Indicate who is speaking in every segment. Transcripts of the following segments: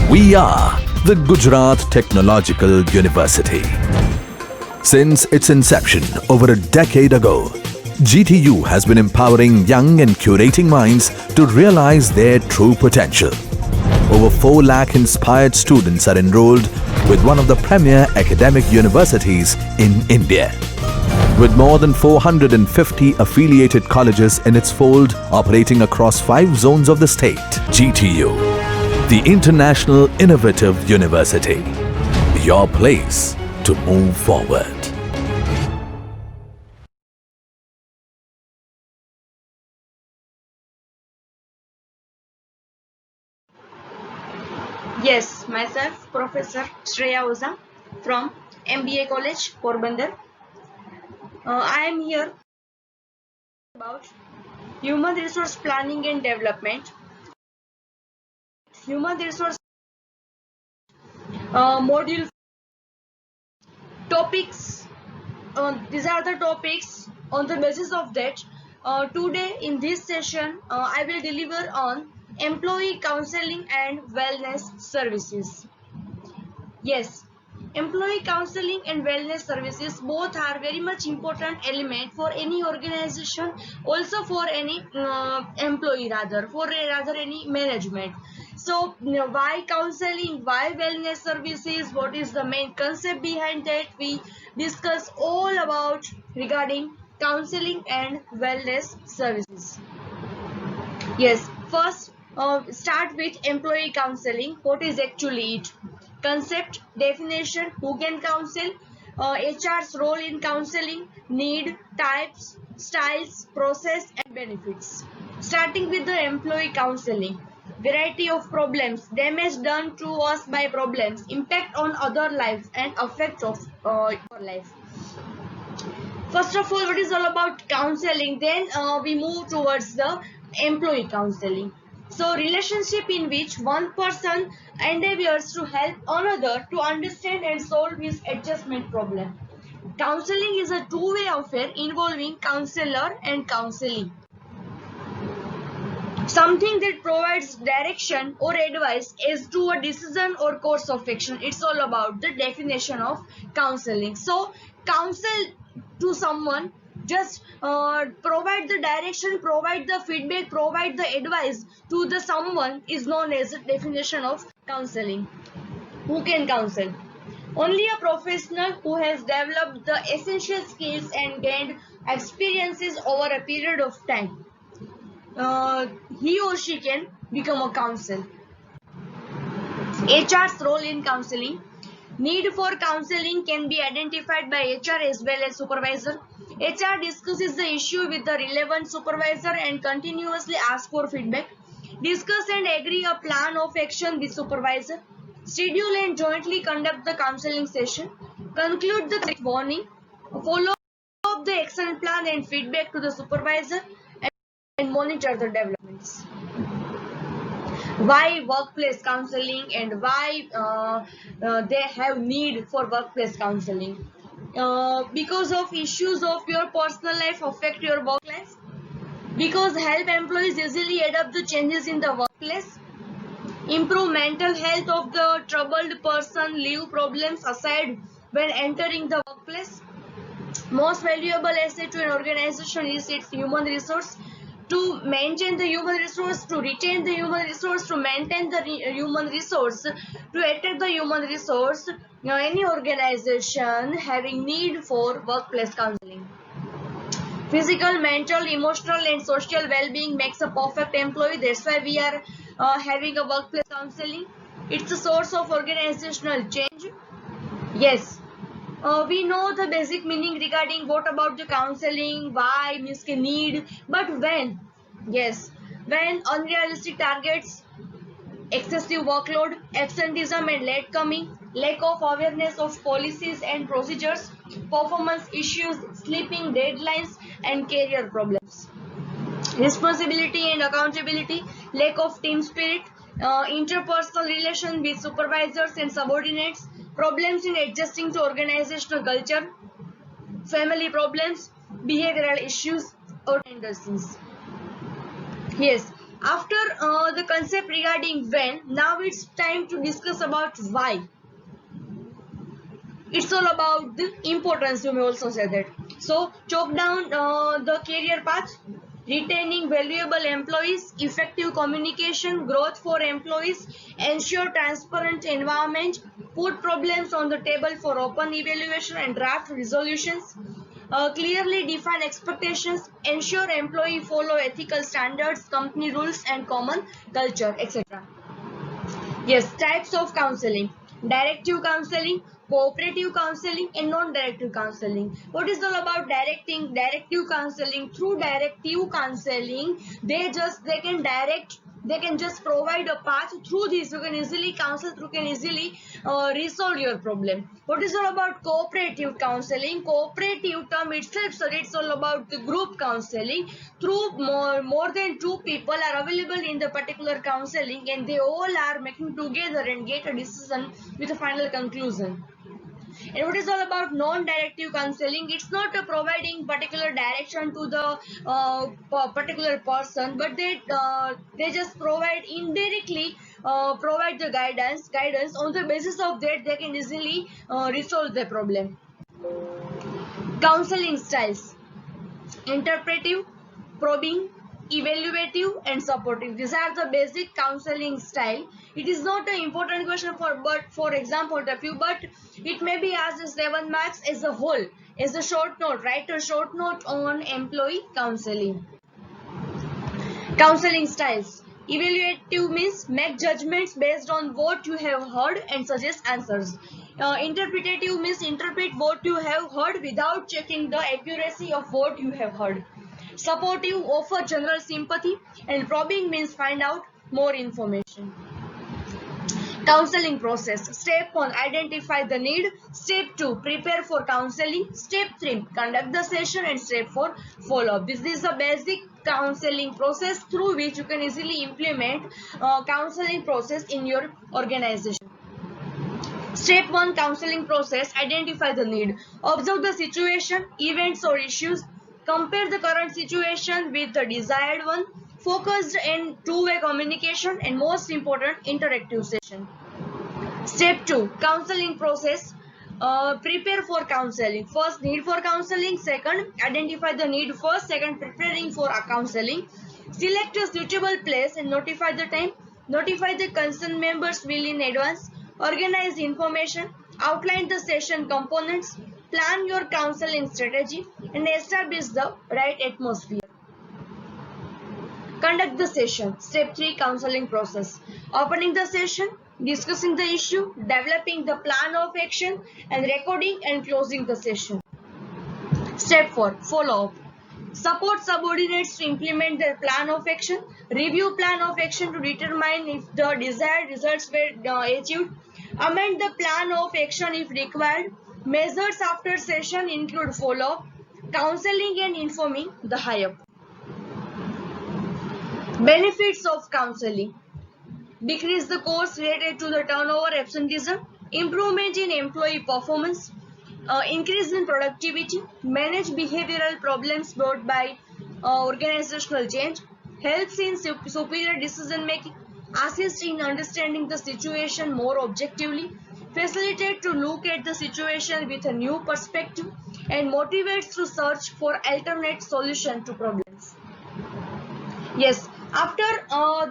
Speaker 1: We are the Gujarat Technological University. Since its inception over a decade ago, GTU has been empowering young and curating minds to realize their true potential. Over 4 lakh inspired students are enrolled with one of the premier academic universities in India. With more than 450 affiliated colleges in its fold operating across 5 zones of the state, GTU, the International Innovative University, your place to move forward.
Speaker 2: Yes, myself, Professor Shreya Oza from MBA College, Porbandar. I am here about human resource planning and development. Human resource module topics. These are the topics. On the basis of that, today in this session, I will deliver on employee counseling and wellness services. Yes, employee counseling and wellness services both are very much important element for any organization, also for any employee, rather any management. So why counseling, why wellness services, what is the main concept behind that? We discuss all about regarding counseling and wellness services. Yes, first start with employee counseling. What is actually it? Concept, definition, who can counsel, HR's role in counseling, need, types, styles, process and benefits. Starting with the employee counseling. Variety of problems, damage done to us by problems, impact on other lives and effect of your life. First of all, what is all about counseling? Then we move towards the employee counseling. So relationship in which one person endeavors to help another to understand and solve his adjustment problem. Counseling is a two-way affair involving counselor and counselee. Something that provides direction or advice as to a decision or course of action. It's all about the definition of counseling. So counsel to someone, just provide the direction, provide the feedback, provide the advice to the someone is known as the definition of counseling. Who can counsel? Only a professional who has developed the essential skills and gained experiences over a period of time. He or she can become a counsel. HR's role in counseling. Need for counseling can be identified by HR as well as supervisor. HR discusses the issue with the relevant supervisor and continuously asks for feedback. Discuss and agree a plan of action with supervisor. Schedule and jointly conduct the counseling session. Conclude the warning. Follow up the action plan and feedback to the supervisor and monitor the developments. Why workplace counseling and why they have need for workplace counseling? Because of issues of your personal life affect your work life. Because help employees easily adapt to changes in the workplace. Improve mental health of the troubled person, leave problems aside when entering the workplace. Most valuable asset to an organization is its human resource. To maintain the human resource, to retain the human resource, to maintain the human resource, to attract the human resource, any organization having need for workplace counseling. Physical, mental, emotional and social well-being makes a perfect employee. That's why we are having a workplace counseling. It's a source of organizational change. Yes. We know the basic meaning regarding what about the counseling, why, means need, but when? Yes, when unrealistic targets, excessive workload, absenteeism and late coming, lack of awareness of policies and procedures, performance issues, sleeping deadlines and career problems. Responsibility and accountability, lack of team spirit, interpersonal relation with supervisors and subordinates, problems in adjusting to organizational culture, family problems, behavioral issues or tendencies. Yes, After the concept regarding when, now it's time to discuss about why. It's all about the importance, you may also say that. So choke down the career path, retaining valuable employees, effective communication, growth for employees, ensure transparent environment, put problems on the table for open evaluation and draft resolutions, clearly define expectations, ensure employee follow ethical standards, company rules and common culture, etc. Yes, types of counseling: directive counseling, cooperative counseling, and non-directive counseling. What is all about directive counseling? Through directive counseling, they can direct, they can just provide a path. Through this, you can easily counsel, you can easily resolve your problem. What is all about cooperative counseling? Cooperative term itself, so it's all about the group counseling. Through more than two people are available in the particular counseling, and they all are making together and get a decision with a final conclusion. And what is all about non-directive counseling? It's not providing particular direction to the particular person, but they just provide indirectly, provide the guidance. On the basis of that, they can easily resolve the problem. Counseling styles: interpretive, probing, evaluative, and supportive. These are the basic counseling style. It is not an important question for exam point of view, but it may be asked as 7 marks as a whole, as a short note. Write a short note on employee counseling. Counseling styles: evaluative means make judgments based on what you have heard and suggest answers. Interpretative means interpret what you have heard without checking the accuracy of what you have heard. Supportive offer general sympathy, and probing means find out more information. Counseling process: step 1, identify the need. Step 2, prepare for counseling. Step 3, conduct the session. And step 4, follow up. This is the basic counseling process through which you can easily implement counseling process in your organization. Step 1, counseling process: identify the need. Observe the situation, events or issues. Compare the current situation with the desired one. Focused and two-way communication, and most important, interactive session. Step 2, counseling process. Prepare for counseling. First, need for counseling. Second, identify the need first. Second, preparing for counseling. Select a suitable place and notify the time. Notify the concerned members well in advance. Organize information. Outline the session components. Plan your counseling strategy and establish the right atmosphere. Conduct the session. Step 3, counseling process. Opening the session, discussing the issue, developing the plan of action, and recording and closing the session. Step 4, follow up. Support subordinates to implement their plan of action. Review plan of action to determine if the desired results were achieved. Amend the plan of action if required. Measures after session include follow-up, counseling, and informing the higher. Benefits of counseling: decrease the costs related to the turnover, absenteeism, improvement in employee performance, increase in productivity, manage behavioral problems brought by organizational change, helps in superior decision making, assist in understanding the situation more objectively, facilitate to look at the situation with a new perspective, and motivates to search for alternate solution to problems. Yes, after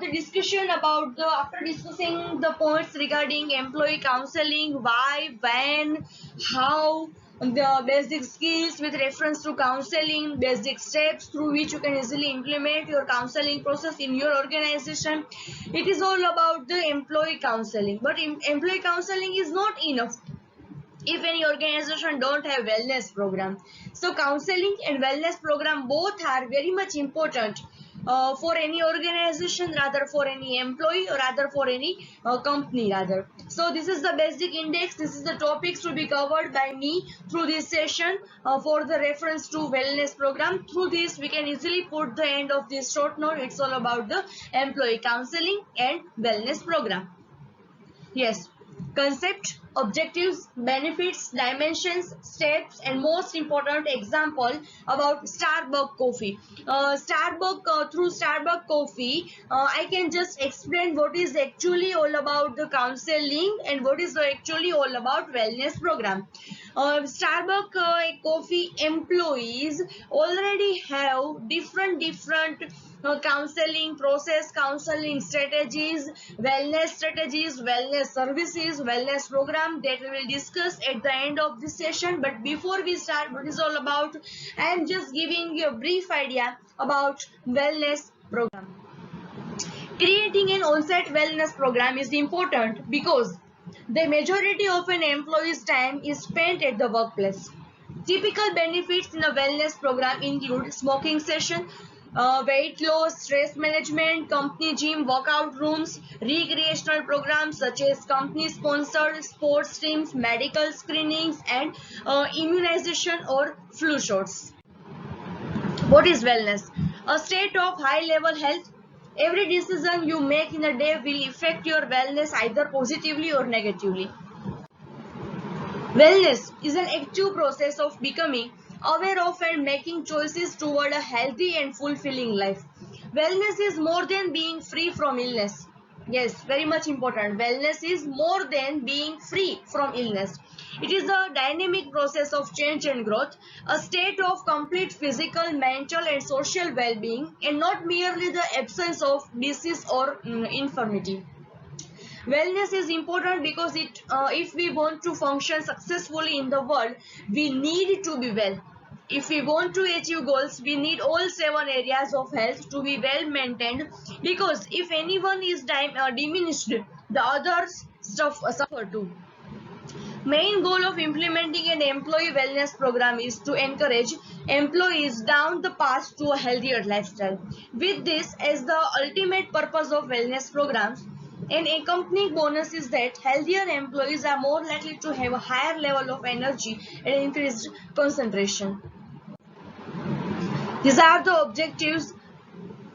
Speaker 2: the discussion about the, after discussing the points regarding employee counseling, why, when, how, the basic skills with reference to counseling, basic steps through which you can easily implement your counseling process in your organization. It is all about the employee counseling, but employee counseling is not enough if any organization don't have wellness program. So counseling and wellness program both are very much important for any organization, rather for any employee, or rather for any company rather. So this is the basic index. This is the topics to be covered by me through this session for the reference to wellness program. Through this we can easily put the end of this short note. It's all about the employee counseling and wellness program. Yes. concept, objectives, benefits, dimensions, steps, and most important example about Starbucks coffee. Through Starbucks coffee, I can just explain what is actually all about the counseling and what is actually all about wellness program. Starbucks coffee employees already have different counseling process, counseling strategies, wellness services, wellness program that we will discuss at the end of this session. But before we start, what is all about, I am just giving you a brief idea about wellness program. Creating an on-site wellness program is important because the majority of an employee's time is spent at the workplace. Typical benefits in a wellness program include smoking session, weight loss, stress management, company gym, workout rooms, recreational programs such as company-sponsored sports teams, medical screenings, and immunization or flu shots. What is wellness? A state of high-level health. Every decision you make in a day will affect your wellness either positively or negatively. Wellness is an active process of becoming aware of and making choices toward a healthy and fulfilling life. Wellness is more than being free from illness. Yes, very much important. Wellness is more than being free from illness. It is a dynamic process of change and growth, a state of complete physical, mental, and social well-being, and not merely the absence of disease or infirmity. Wellness is important because if we want to function successfully in the world, we need to be well. If we want to achieve goals, we need all 7 areas of health to be well maintained, because if anyone is diminished, the others suffer too. Main goal of implementing an employee wellness program is to encourage employees down the path to a healthier lifestyle. With this as the ultimate purpose of wellness programs, an accompanying bonus is that healthier employees are more likely to have a higher level of energy and increased concentration. These are the objectives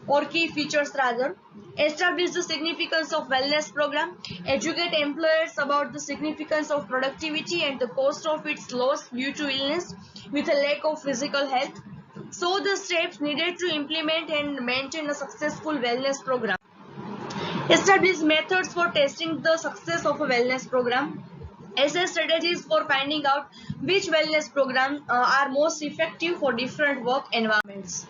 Speaker 2: or key features rather. Establish the significance of wellness program. Educate employers about the significance of productivity and the cost of its loss due to illness with a lack of physical health. So the steps needed to implement and maintain a successful wellness program. Establish methods for testing the success of a wellness program. Assess strategies for finding out which wellness programs are most effective for different work environments.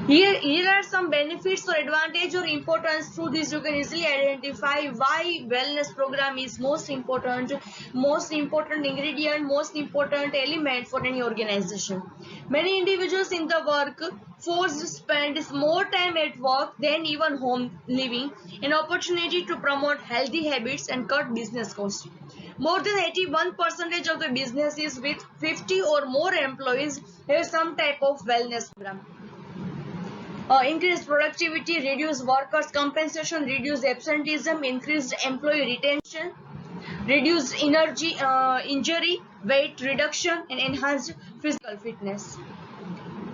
Speaker 2: Here are some benefits or advantage or importance. Through this you can easily identify why wellness program is most important ingredient, most important element for any organization. Many individuals in the workforce spend more time at work than even home living, an opportunity to promote healthy habits and cut business costs. More than 81% of the businesses with 50 or more employees have some type of wellness program. Increased productivity, reduced workers' compensation, reduced absenteeism, increased employee retention, reduced injury, weight reduction, and enhanced physical fitness.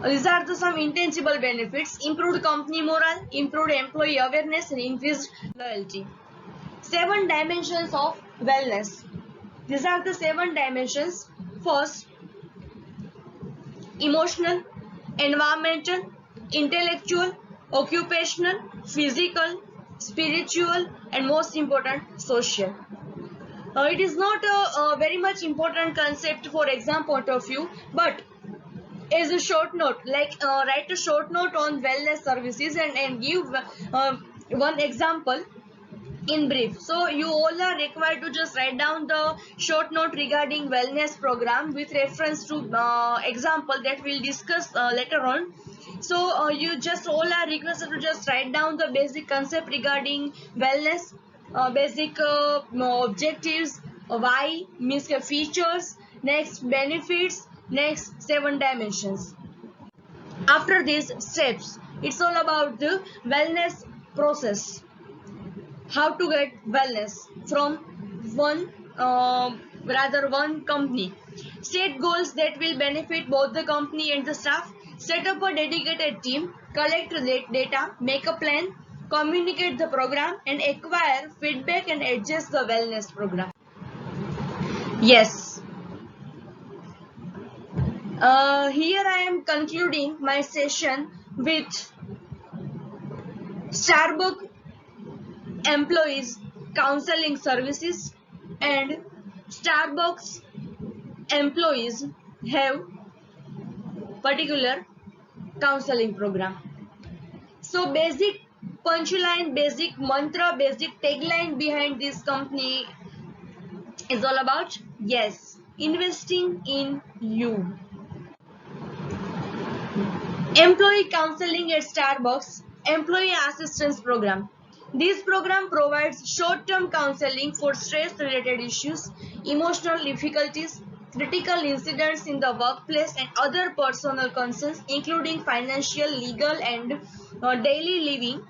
Speaker 2: These are some intangible benefits: improved company morale, improved employee awareness, and increased loyalty. 7 dimensions of wellness. These are the 7 dimensions. First, emotional, environmental, intellectual, occupational, physical, spiritual, and most important, social. It is not a very much important concept for exam point of view, but as a short note, like write a short note on wellness services and give one example in brief. So you all are required to just write down the short note regarding wellness program with reference to example that we'll discuss later on. So you just all are requested to just write down the basic concept regarding wellness, basic objectives, why means features, next benefits, next 7 dimensions. After these steps, it's all about the wellness process. How to get wellness from one company. Set goals that will benefit both the company and the staff. Set up a dedicated team. Collect data. Make a plan. communicate the program, and acquire feedback and adjust the wellness program. Yes. Here I am concluding my session with Starbucks employees counseling services, and Starbucks employees have particular counseling program. So basic punchline, basic mantra, basic tagline behind this company is all about, yes, investing in you. Employee counseling at Starbucks Employee Assistance Program. This program provides short-term counseling for stress-related issues, emotional difficulties, critical incidents in the workplace, and other personal concerns, including financial, legal, and daily living.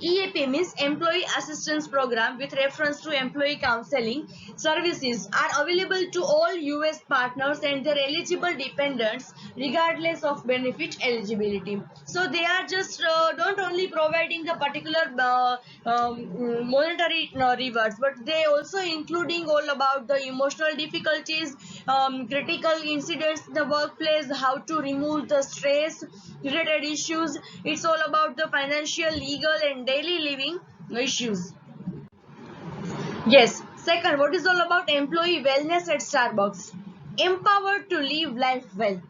Speaker 2: EAP means Employee Assistance Program with reference to employee counseling services are available to all US partners and their eligible dependents regardless of benefit eligibility. So they are just not only providing the particular monetary rewards, but they also including all about the emotional difficulties, critical incidents in the workplace, how to remove the stress related issues. It's all about the financial, legal, and daily living issues. Yes. Second, what is all about employee wellness at Starbucks? Empowered to live life well.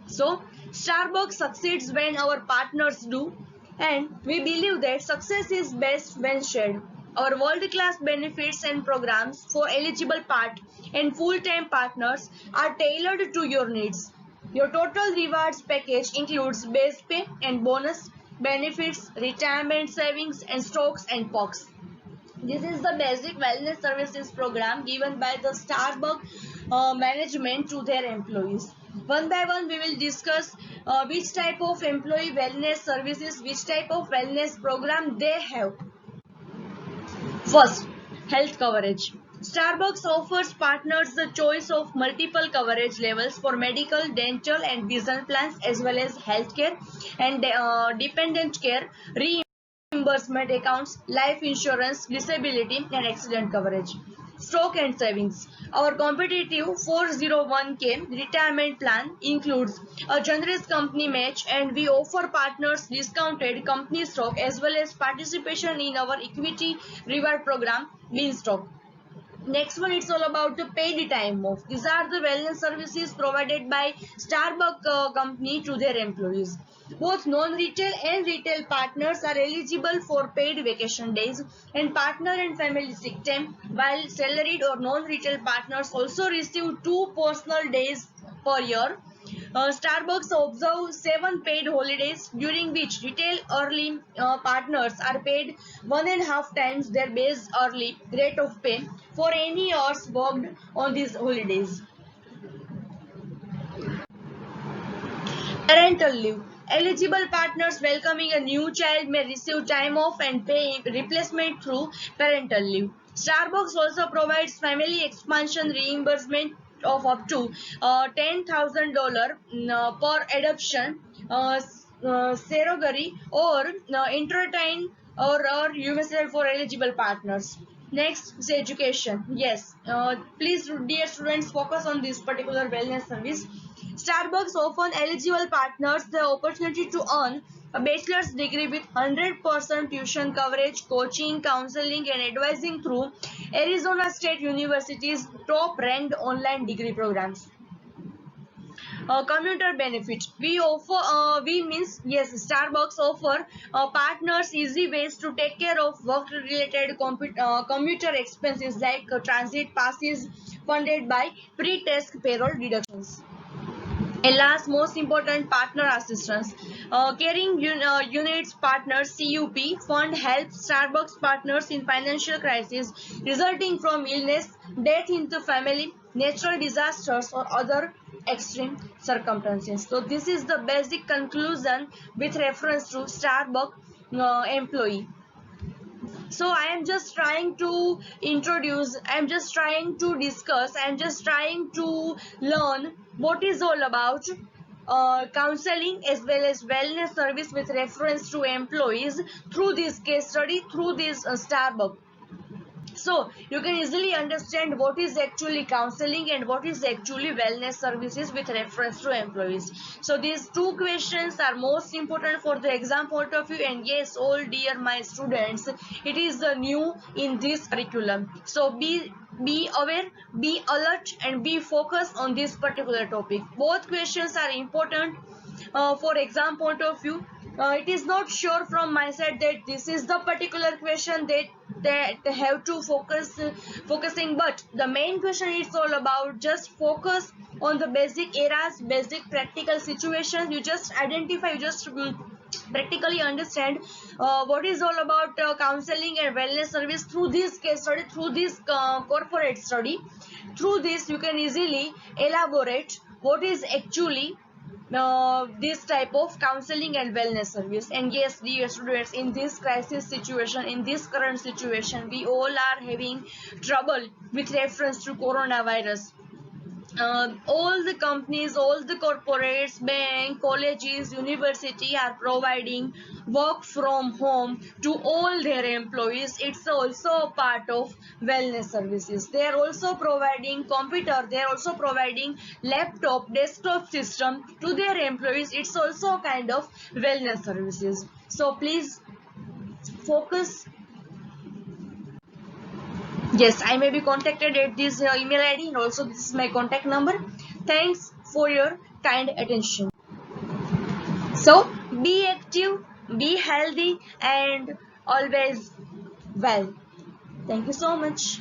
Speaker 2: So, Starbucks succeeds when our partners do, and we believe that success is best when shared. Our world-class benefits and programs for eligible part and full-time partners are tailored to your needs. Your total rewards package includes base pay and bonus, benefits, retirement savings, and stocks and perks. This is the basic wellness services program given by the Starbucks management to their employees. One by one, we will discuss which type of employee wellness services, which type of wellness program they have. First, health coverage. Starbucks offers partners the choice of multiple coverage levels for medical, dental, and vision plans, as well as healthcare and dependent care, reimbursement accounts, life insurance, disability, and accident coverage. Stock and savings. Our competitive 401k retirement plan includes a generous company match, and we offer partners discounted company stock as well as participation in our equity reward program, Beanstalk. Next one, it's all about the paid time off. These are the wellness services provided by Starbucks company to their employees. Both non-retail and retail partners are eligible for paid vacation days and partner and family sick time, while salaried or non-retail partners also receive 2 personal days per year. Starbucks observes 7 paid holidays, during which retail early partners are paid 1.5 times their base hourly rate of pay for any hours worked on these holidays. Parental leave. Eligible partners welcoming a new child may receive time off and pay replacement through parental leave. Starbucks also provides family expansion reimbursement of up to $10,000 per adoption, surrogacy, or intrauterine or USL for eligible partners. Next is education. Yes, please, dear students, focus on this particular wellness service. Starbucks often eligible partners the opportunity to earn a bachelor's degree with 100% tuition coverage, coaching, counseling, and advising through Arizona State University's top-ranked online degree programs. Commuter benefit. We offer, Starbucks offer partners easy ways to take care of work-related commuter expenses like transit passes funded by pre-tax payroll deductions. And last, most important, partner assistance. Caring Units Partners CUP fund helps Starbucks partners in financial crisis resulting from illness, death in the family, natural disasters, or other extreme circumstances. So this is the basic conclusion with reference to Starbucks employee. So I am just trying to introduce, I am just trying to discuss, I am just trying to learn what is all about counseling as well as wellness service with reference to employees through this case study, through this Starbucks. So you can easily understand what is actually counseling and what is actually wellness services with reference to employees. So these two questions are most important for the exam point of view, and yes, all dear my students, it is new in this curriculum. So be aware, be alert, and be focused on this particular topic. Both questions are important for exam point of view. It is not sure from my side that this is the particular question that they have to focusing, but the main question is all about just focus on the basic areas, basic practical situations. You just identify, you just practically understand what is all about counseling and wellness service through this case study, through this corporate study. Through this you can easily elaborate what is actually this type of counseling and wellness service. And yes, dear students, in this crisis situation, in this current situation, we all are having trouble with reference to coronavirus. All the companies, all the corporates, bank, colleges, university are providing work from home to all their employees. It's also a part of wellness services. They are also providing computer, they are also providing laptop, desktop system to their employees. It's also a kind of wellness services. So please focus. Yes, I may be contacted at this email ID, and also this is my contact number. Thanks for your kind attention. So be active, be healthy, and always well. Thank you so much.